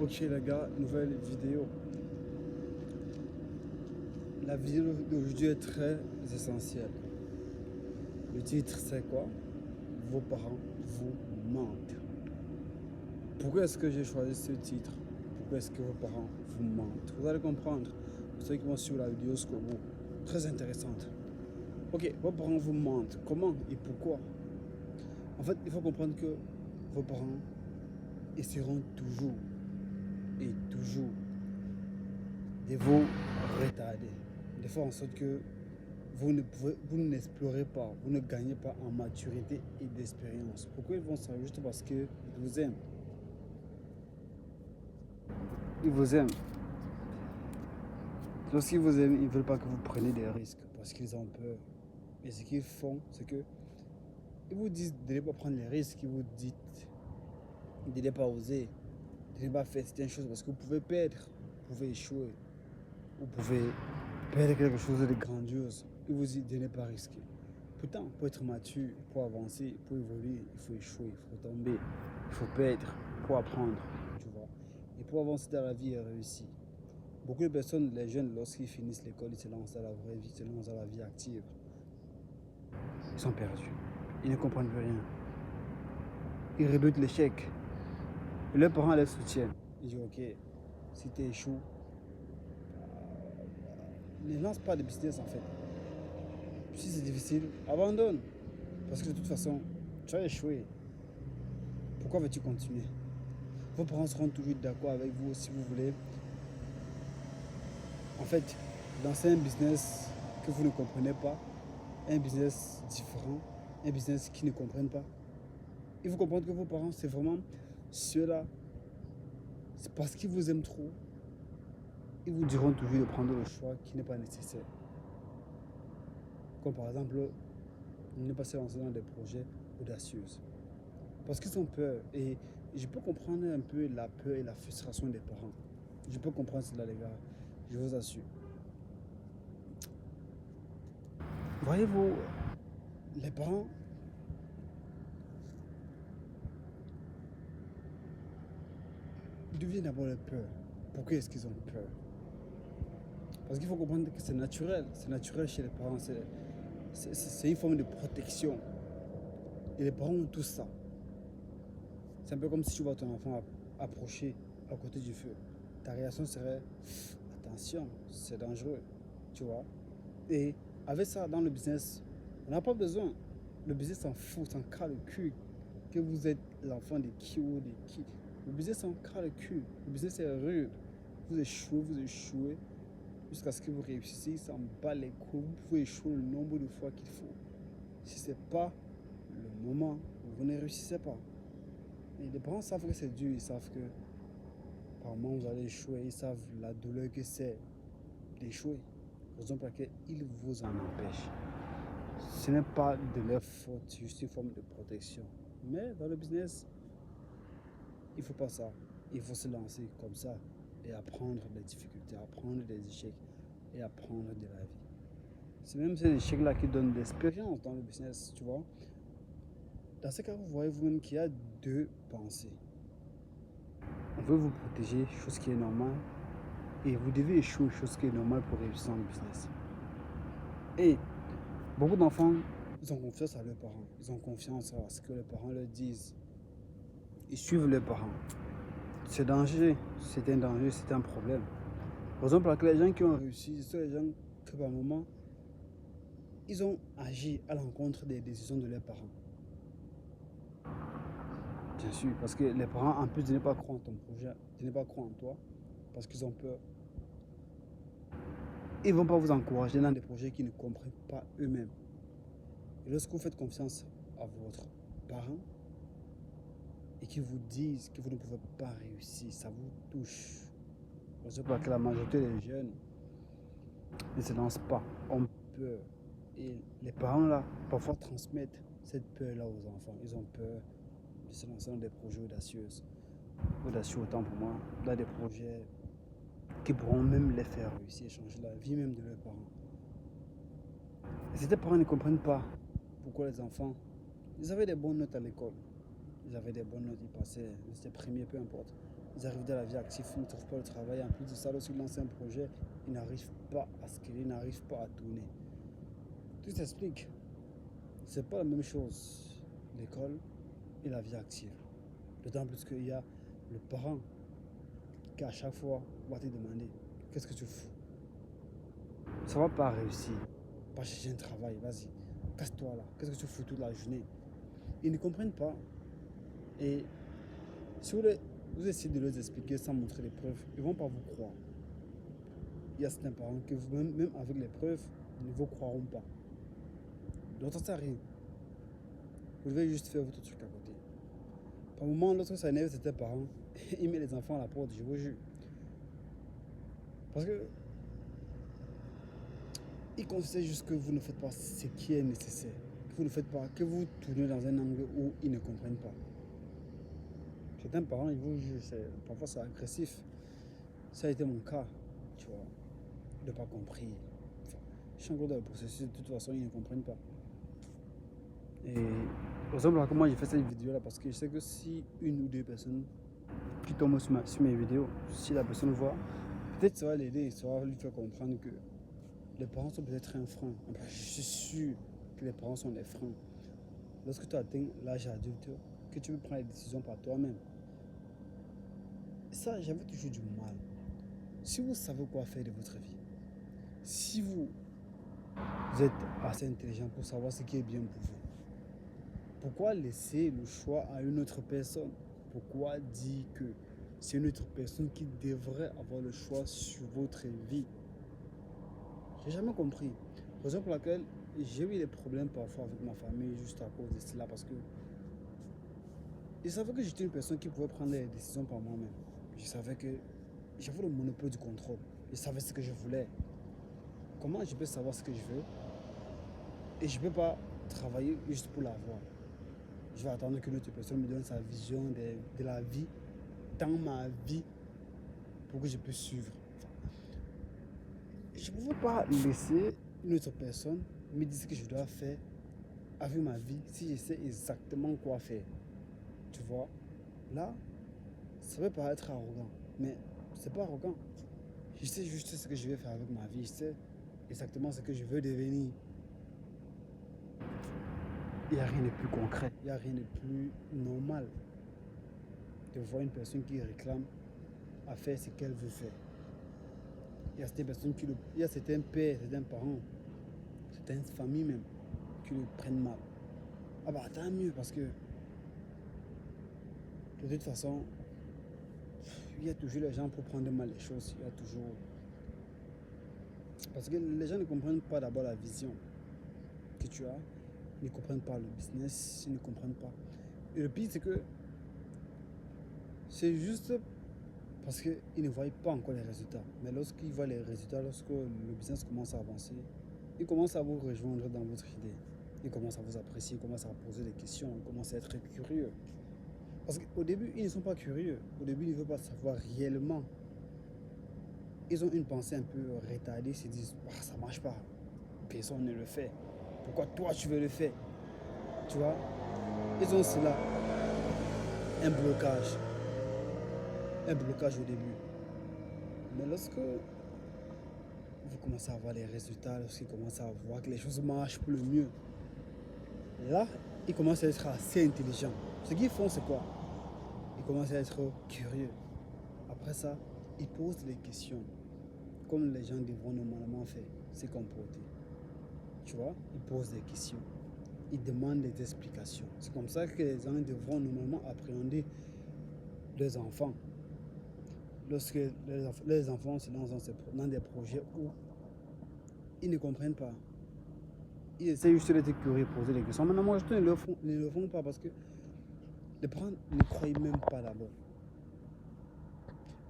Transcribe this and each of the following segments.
Ok les gars, nouvelle vidéo. La vidéo d'aujourd'hui est très essentielle. Le titre c'est quoi? Vos parents vous mentent. Pourquoi est-ce que j'ai choisi ce titre? Pourquoi est-ce que vos parents vous mentent? Vous allez comprendre. Pour ceux qui vont suivre la vidéo jusqu'au bout. Très intéressante. Ok, vos parents vous mentent. Comment et pourquoi? En fait, il faut comprendre que vos parents essaieront toujours et toujours de vous retarder. De faire en sorte que vous n'explorez pas, vous ne gagnez pas en maturité et d'expérience. Pourquoi ils font ça? Juste parce qu'ils vous aiment. Ils vous aiment. Lorsqu'ils vous aiment, ils ne veulent pas que vous preniez des risques parce qu'ils ont peur. Et ce qu'ils font, c'est que ils vous disent de ne pas prendre les risques, ils vous disent de ne pas oser, de ne pas faire certaines choses parce que vous pouvez perdre, vous pouvez échouer, vous pouvez perdre quelque chose de grandiose. Ils vous disent de ne pas risquer. Pourtant, pour être mature, pour avancer, pour évoluer, il faut échouer, il faut tomber, il faut perdre pour apprendre, tu vois. Et pour avancer dans la vie et réussir. Beaucoup de personnes, les jeunes, lorsqu'ils finissent l'école, ils se lancent dans la vraie vie, ils se lancent dans la vie active. Ils sont perdus. Ils ne comprennent plus rien. Ils redoutent l'échec. Et leurs parents les soutiennent. Ils disent, ok, si tu échoues, ne lance pas de business en fait. Si c'est difficile, abandonne. Parce que de toute façon, tu vas échouer. Pourquoi veux-tu continuer? Vos parents seront toujours d'accord avec vous si vous voulez. En fait, lancer un business que vous ne comprenez pas, un business différent, un business qu'ils ne comprennent pas. Il faut comprendre que vos parents, c'est vraiment ceux-là. C'est parce qu'ils vous aiment trop. Ils vous diront toujours de prendre le choix qui n'est pas nécessaire. Comme par exemple, ne pas se lancer dans des projets audacieux. Parce qu'ils ont peur. Et je peux comprendre un peu la peur et la frustration des parents. Je peux comprendre cela, les gars. Je vous assure. Voyez-vous, les parents, d'où vient d'abord la peur? Pourquoi est-ce qu'ils ont peur? Parce qu'il faut comprendre que c'est naturel chez les parents, c'est une forme de protection. Et les parents ont tout ça. C'est un peu comme si tu vois ton enfant approcher à côté du feu. Ta réaction serait, attention, c'est dangereux, tu vois. Et avec ça, dans le business, on n'a pas besoin. Le business s'en fout, s'en cas le cul. Que vous êtes l'enfant de qui ou de qui. Le business s'en cas le cul. Le business est rude. Vous échouez. Jusqu'à ce que vous réussissiez, il s'en bat les coups. Vous pouvez échouer le nombre de fois qu'il faut. Si ce n'est pas le moment, vous ne réussissez pas. Et les parents savent que c'est dur. Ils savent que par moment vous allez échouer. Ils savent la douleur que c'est d'échouer. Raison pour laquelle ils vous en empêchent. Ce n'est pas de leur faute, c'est juste une forme de protection. Mais dans le business, il ne faut pas ça. Il faut se lancer comme ça et apprendre des difficultés, apprendre des échecs et apprendre de la vie. C'est même ces échecs-là qui donnent de l'expérience dans le business, tu vois. Dans ce cas, vous voyez vous-même qu'il y a deux pensées. On veut vous protéger, chose qui est normale, et vous devez échouer, chose qui est normale pour réussir dans le business. Et beaucoup d'enfants, ils ont confiance à leurs parents. Ils ont confiance à ce que leurs parents leur disent. Ils suivent leurs parents. C'est danger, c'est un danger, c'est un problème. Par exemple, les gens qui ont réussi, ce sont les gens que par moment, ils ont agi à l'encontre des décisions de leurs parents. Bien sûr, parce que les parents, en plus de ne pas croire en ton projet, de ne pas croire en toi, parce qu'ils ont peur, ils ne vont pas vous encourager dans des projets qu'ils ne comprennent pas eux-mêmes. Et lorsque vous faites confiance à votre parent et qu'ils vous disent que vous ne pouvez pas réussir, ça vous touche. C'est parce que la majorité des jeunes ne se lancent pas, ont peur. Et les parents là, parfois transmettent cette peur-là aux enfants. Ils ont peur de se lancer dans des projets audacieux. Audacieux autant pour moi, dans des projets qui pourront même les faire réussir, changer la vie même de leurs parents. Et ces parents ne comprennent pas pourquoi les enfants, ils avaient des bonnes notes à l'école. Ils avaient des bonnes notes, ils passaient, ils étaient premiers, peu importe. ils arrivent dans la vie active, ils ne trouvent pas le travail. En plus de ça, lorsqu'ils lancent un projet, ils n'arrivent pas à scaler, ils n'arrivent pas à tourner. Tout s'explique. C'est pas la même chose, l'école et la vie active. D'autant plus qu'il y a le parent qui à chaque fois va te demander qu'est-ce que tu fous. Ça va pas réussir. Pas chercher un travail, vas-y, casse-toi là. Qu'est-ce que tu fous toute la journée? Ils ne comprennent pas. Et si vous essayez de leur expliquer sans montrer les preuves, ils ne vont pas vous croire. Il y a certains parents que même avec les preuves, ils ne vous croiront pas. Donc ça ne sert à rien. Vous devez juste faire votre truc à côté. Par moment, lorsque ça énerve certains parents, ils mettent les enfants à la porte, je vous jure. Parce que ils considèrent juste que vous ne faites pas ce qui est nécessaire. Que vous ne faites pas, que vous tournez dans un angle où ils ne comprennent pas. Certains parents, ils vous jugent, parfois c'est agressif. Ça a été mon cas, tu vois, de pas compris. Enfin, je suis encore dans le processus, de toute façon, ils ne comprennent pas. Et par exemple, comment j'ai fait cette vidéo-là, parce que je sais que si une ou deux personnes qui tombent sur mes vidéos, si la personne voit, peut-être ça va l'aider, ça va lui faire comprendre que les parents sont peut-être un frein. Je suis sûr que les parents sont des freins. Lorsque tu atteins l'âge adulte, que tu veux prendre les décisions par toi-même. Ça, j'avais toujours du mal. Si vous savez quoi faire de votre vie, si vous êtes assez intelligent pour savoir ce qui est bien pour vous, pourquoi laisser le choix à une autre personne? Pourquoi dire que c'est une autre personne qui devrait avoir le choix sur votre vie? J'ai jamais compris. Raison pour laquelle j'ai eu des problèmes parfois avec ma famille juste à cause de cela, parce que ils savaient que j'étais une personne qui pouvait prendre des décisions par moi-même. Je savais que j'avais le monopole du contrôle. Je savais ce que je voulais. Comment je peux savoir ce que je veux et je ne peux pas travailler juste pour l'avoir? Je vais attendre qu'une autre personne me donne sa vision de la vie dans ma vie pour que je puisse suivre. Je ne pouvais pas laisser une autre personne me dire ce que je dois faire avec ma vie si je sais exactement quoi faire. Tu vois, là, ça peut paraître arrogant, mais c'est pas arrogant. Je sais juste ce que je vais faire avec ma vie, je sais exactement ce que je veux devenir. Il n'y a rien de plus concret, il n'y a rien de plus normal de voir une personne qui réclame à faire ce qu'elle veut faire. Il y a certaines personnes il y a certains pères, certains parents, certaines familles même, qui le prennent mal. Ah bah tant mieux, parce que de toute façon, il y a toujours les gens pour prendre mal les choses. Il y a toujours... Parce que les gens ne comprennent pas d'abord la vision que tu as, ils ne comprennent pas le business, ils ne comprennent pas. Et le pire, c'est que c'est juste parce qu'ils ne voient pas encore les résultats. Mais lorsqu'ils voient les résultats, lorsque le business commence à avancer, ils commencent à vous rejoindre dans votre idée. Ils commencent à vous apprécier, ils commencent à poser des questions, ils commencent à être curieux. Parce qu'au début, ils ne sont pas curieux. Au début, ils ne veulent pas savoir réellement. Ils ont une pensée un peu retardée, ils se disent ah, ça ne marche pas. Personne ne le fait. Pourquoi toi tu veux le faire? Tu vois? Ils ont cela. Un blocage. Un blocage au début. Mais lorsque vous commencez à voir les résultats, lorsqu'ils commencent à voir que les choses marchent pour le mieux, là, ils commencent à être assez intelligents. Ce qu'ils font, c'est quoi? Ils commencent à être curieux. Après ça, ils posent des questions, comme les gens devront normalement faire, se comporter. Tu vois, ils posent des questions, ils demandent des explications. C'est comme ça que les gens devront normalement appréhender leurs enfants. Lorsque les enfants se lancent dans des projets où ils ne comprennent pas, ils essaient juste d'être curieux, poser des questions. Maintenant, moi, je ne le font pas parce que les parents ne croient même pas d'abord.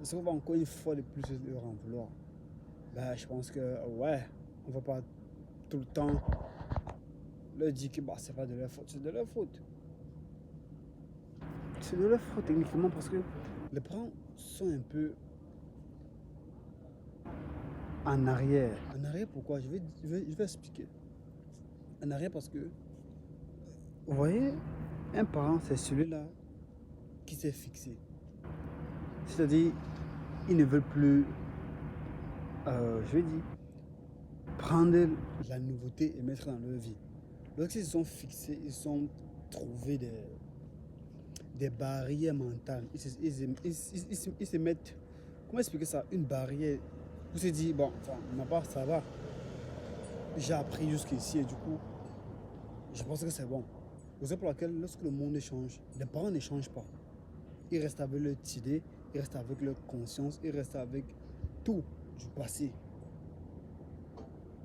Est-ce qu'on va encore une fois de plus leur en vouloir? Ben, je pense que, ouais, on va pas tout le temps leur dire que bah, c'est pas de leur faute, c'est de leur faute. C'est de leur faute techniquement parce que les parents sont un peu en arrière. En arrière pourquoi? Je vais expliquer. En arrière parce que, vous voyez, un parent c'est celui-là qui s'est fixé. C'est-à-dire, ils ne veulent plus, je vais dire, prendre la nouveauté et mettre dans leur vie. Lorsqu'ils se sont fixés, ils ont trouvé des barrières mentales. Ils se mettent, comment expliquer ça? Une barrière. Vous se dites, bon, enfin, ma part, ça va. J'ai appris jusqu'ici et du coup, je pense que c'est bon. C'est pour laquelle, lorsque le monde change, les parents ne changent pas. Ils restent avec leur idée, ils restent avec leur conscience, ils restent avec tout du passé.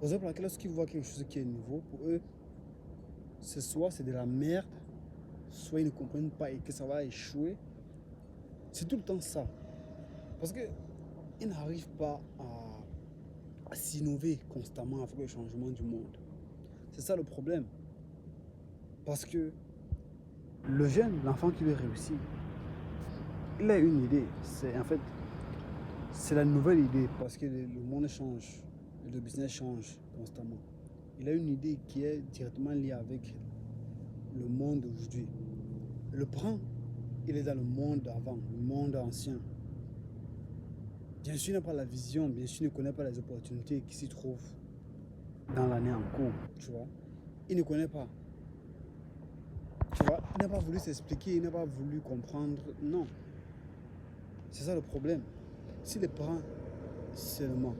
C'est pour laquelle, lorsqu'ils voient quelque chose qui est nouveau, pour eux, soit c'est de la merde, soit ils ne comprennent pas et que ça va échouer. C'est tout le temps ça. Parce qu'ils n'arrivent pas à s'innover constamment avec le changement du monde. C'est ça le problème. Parce que le jeune, l'enfant qui veut réussir, il a une idée. C'est la nouvelle idée parce que le monde change, le business change constamment. Il a une idée qui est directement liée avec le monde d'aujourd'hui. Le parent, il est dans le monde d'avant, le monde ancien. Bien sûr, il n'a pas la vision, bien sûr, il ne connaît pas les opportunités qui s'y trouvent dans l'année en cours, tu vois. Il ne connaît pas. Tu vois, il n'a pas voulu s'expliquer, il n'a pas voulu comprendre. Non. C'est ça le problème. Si les parents seulement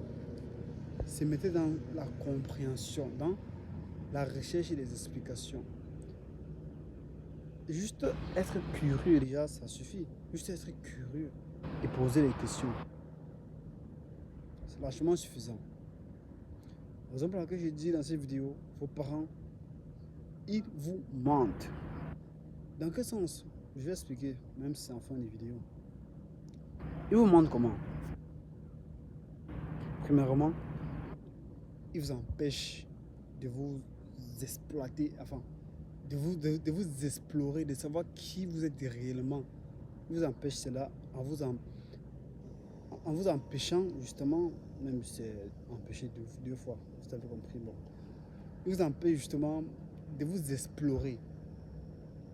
se mettaient dans la compréhension, dans la recherche et les explications, juste être curieux déjà, ça suffit. Juste être curieux et poser les questions. C'est largement suffisant. Par exemple, ce que j'ai dit dans cette vidéo, vos parents, ils vous mentent. Dans quel sens? Je vais expliquer, même si c'est en fin de vidéo. Ils vous mentent comment? Premièrement, ils vous empêchent de vous exploiter, enfin, de vous explorer, de savoir qui vous êtes réellement. Ils vous empêchent cela en vous empêchant justement, même si c'est empêché deux fois, vous avez compris, bon. Ils vous empêchent justement de vous explorer,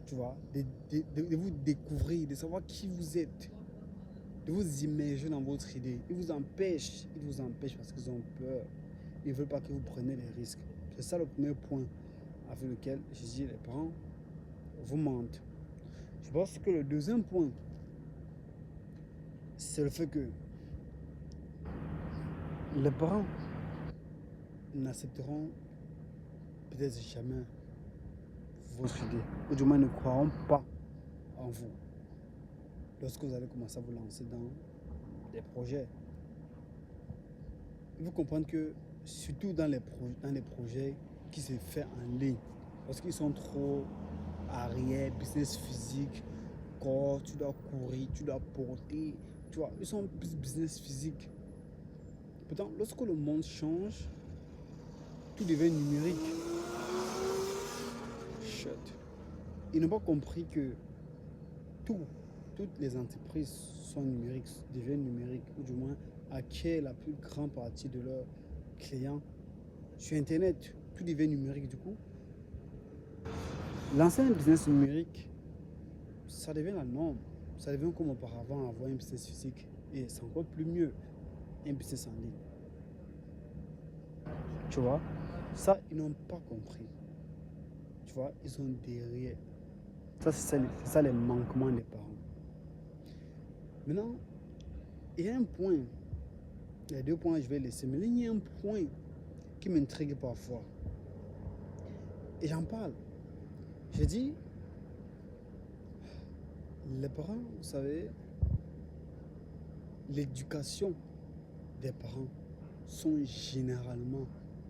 tu vois, de vous découvrir, de savoir qui vous êtes, de vous immerger dans votre idée. Ils vous empêchent parce qu'ils ont peur. Ils ne veulent pas que vous preniez des risques. C'est ça le premier point avec lequel je dis les parents vous mentent. Je pense que le deuxième point, c'est le fait que les parents n'accepteront peut-être jamais votre idée, ou du moins ne croiront pas en vous lorsque vous allez commencer à vous lancer dans des projets. Il faut comprendre que, surtout dans les projets qui se font en ligne, parce qu'ils sont trop arrière, business physique, corps, tu dois courir, tu dois porter, tu vois, ils sont plus business physique. Pourtant, lorsque le monde change, tout devient numérique. Shut. Ils n'ont pas compris que toutes les entreprises sont numériques, deviennent numériques, ou du moins acquièrent la plus grande partie de leurs clients sur Internet. Tout devient numérique du coup. Lancer un business numérique, ça devient la norme. Ça devient comme auparavant avoir un business physique. Et c'est encore plus mieux, un business en ligne. Tu vois, ça, ils n'ont pas compris. Tu vois, ils sont derrière. Ça, c'est ça les manquements des parents. Maintenant, il y a un point, il y a deux points que je vais laisser, mais il y a un point qui m'intrigue parfois. Et j'en parle. Je dis, les parents, vous savez, l'éducation des parents sont généralement